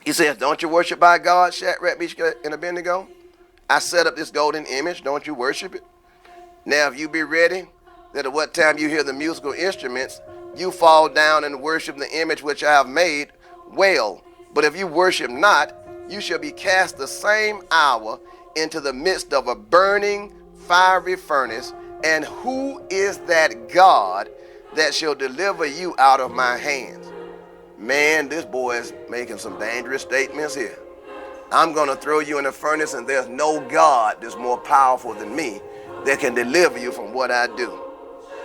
He says, don't you worship by God, Shadrach, Meshach, and Abednego? I set up this golden image. Don't you worship it? Now, if you be ready, that at what time you hear the musical instruments, you fall down and worship the image which I have made, well. But if you worship not, you shall be cast the same hour into the midst of a burning fiery furnace. And who is that God that shall deliver you out of my hands? Man, this boy is making some dangerous statements here. I'm going to throw you in the furnace, and there's no God that's more powerful than me that can deliver you from what I do.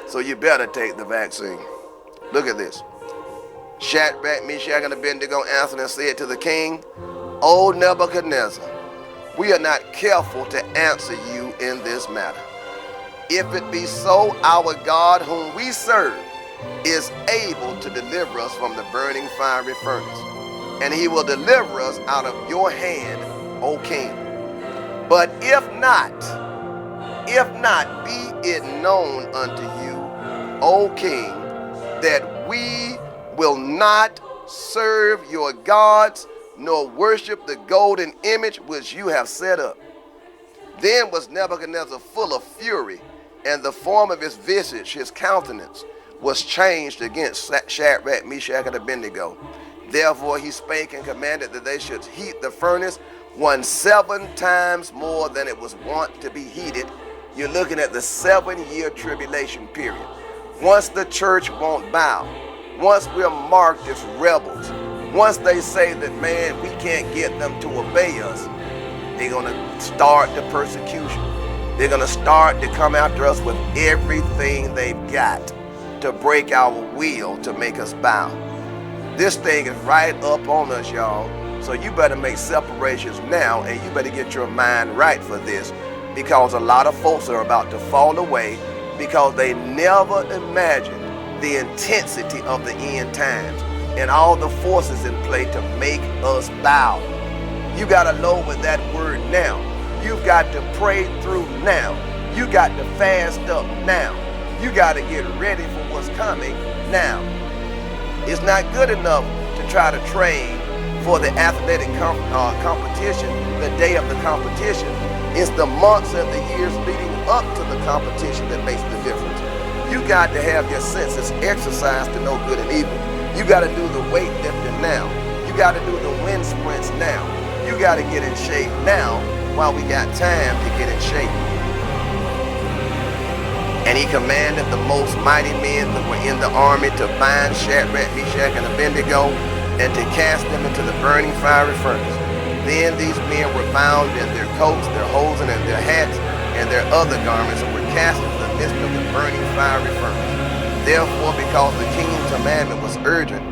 So you better take the vaccine. Look at this. Shadrach, Meshach, and Abednego answered and said to the king, O Nebuchadnezzar, we are not careful to answer you in this matter. If it be so, our God whom we serve is able to deliver us from the burning fiery furnace, and he will deliver us out of your hand, O king. But if not, be it known unto you, O king, that we will not serve your gods, nor worship the golden image which you have set up. Then was Nebuchadnezzar full of fury, and the form of his visage, his countenance, was changed against Shadrach, Meshach, and Abednego. Therefore he spake and commanded that they should heat the furnace 7 times more than it was wont to be heated. You're looking at the 7-year tribulation period. Once the church won't bow, once we're marked as rebels, once they say that, man, we can't get them to obey us, they're going to start the persecution. They're going to start to come after us with everything they've got to break our will, to make us bow. This thing is right up on us, y'all. So you better make separations now, and you better get your mind right for this, because a lot of folks are about to fall away because they never imagined the intensity of the end times and all the forces in play to make us bow. You got to lower that word now. You've got to pray through now. You got to fast up now. You got to get ready for what's coming now. It's not good enough to try to train for the athletic competition the day of the competition. It's the months and the years leading up to the competition that makes the difference. You got to have your senses exercised to know good and evil. You got to do the weightlifting now. You got to do the wind sprints now. You got to get in shape now while we got time to get in shape. And he commanded the most mighty men that were in the army to bind Shadrach, Meshach, and Abednego, and to cast them into the burning fiery furnace. Then these men were bound in their coats, their hosen, and their hats, and their other garments, and were cast into the midst of the burning fiery furnace. Therefore, because the king's commandment was urgent,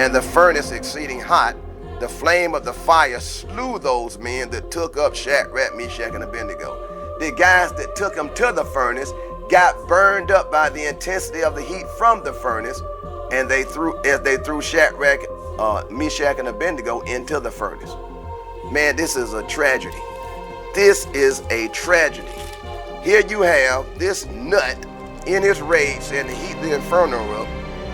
and the furnace exceeding hot, the flame of the fire slew those men that took up Shadrach, Meshach, and Abednego. The guys that took them to the furnace got burned up by the intensity of the heat from the furnace, and they threw Shadrach, Meshach, and Abednego into the furnace. Man, this is a tragedy. This is a tragedy. Here you have this nut in his rage saying to heat the inferno up,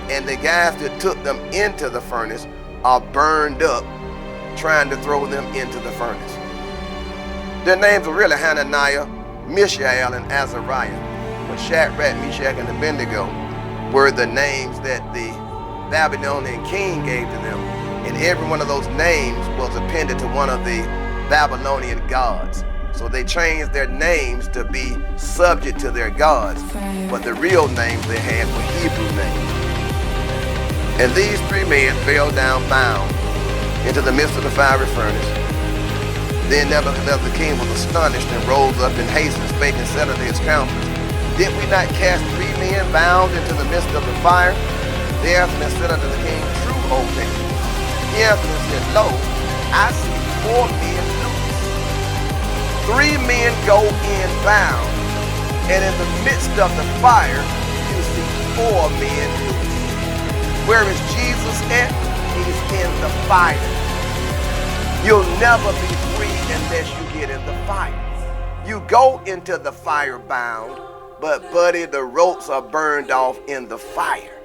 and the guys that took them into the furnace are burned up trying to throw them into the furnace. Their names were really Hananiah, Mishael, and Azariah. But Shadrach, Meshach, and Abednego were the names that the Babylonian king gave to them. And every one of those names was appended to one of the Babylonian gods. So they changed their names to be subject to their gods. But the real names they had were Hebrew names. And these 3 men fell down bound into the midst of the fiery furnace. Then Nebuchadnezzar the king was astonished and rose up in haste and spake and said unto his counselors, Did we not cast 3 men bound into the midst of the fire? They answered and said unto the king, True, O king. He answered and said, Lo, I see 4 men loose. 3 men go in bound, and in the midst of the fire, you see 4 men loose. Where is Jesus at? He's in the fire. You'll never be free unless you get in the fire. You go into the fire bound, but buddy, the ropes are burned off in the fire.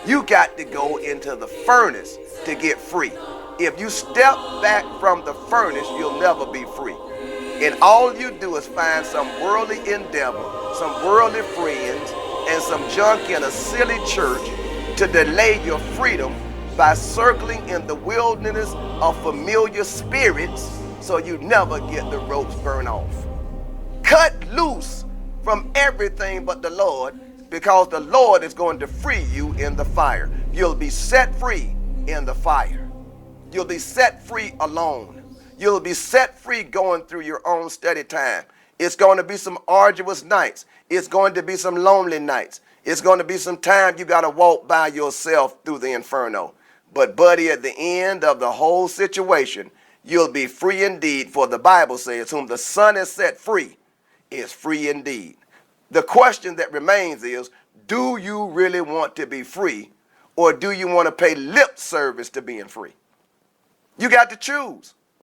You got to go into the furnace to get free. If you step back from the furnace, you'll never be free. And all you do is find some worldly endeavor, some worldly friends, and some junk in a silly church to delay your freedom by circling in the wilderness of familiar spirits so you never get the ropes burned off. Cut loose from everything but the Lord, because the Lord is going to free you in the fire. You'll be set free in the fire. You'll be set free alone. You'll be set free going through your own study time. It's going to be some arduous nights. It's going to be some lonely nights. It's going to be some time you got to walk by yourself through the inferno. But buddy, at the end of the whole situation, you'll be free indeed, for the Bible says, whom the Son has set free is free indeed. The question that remains is, do you really want to be free, or do you want to pay lip service to being free? You got to choose.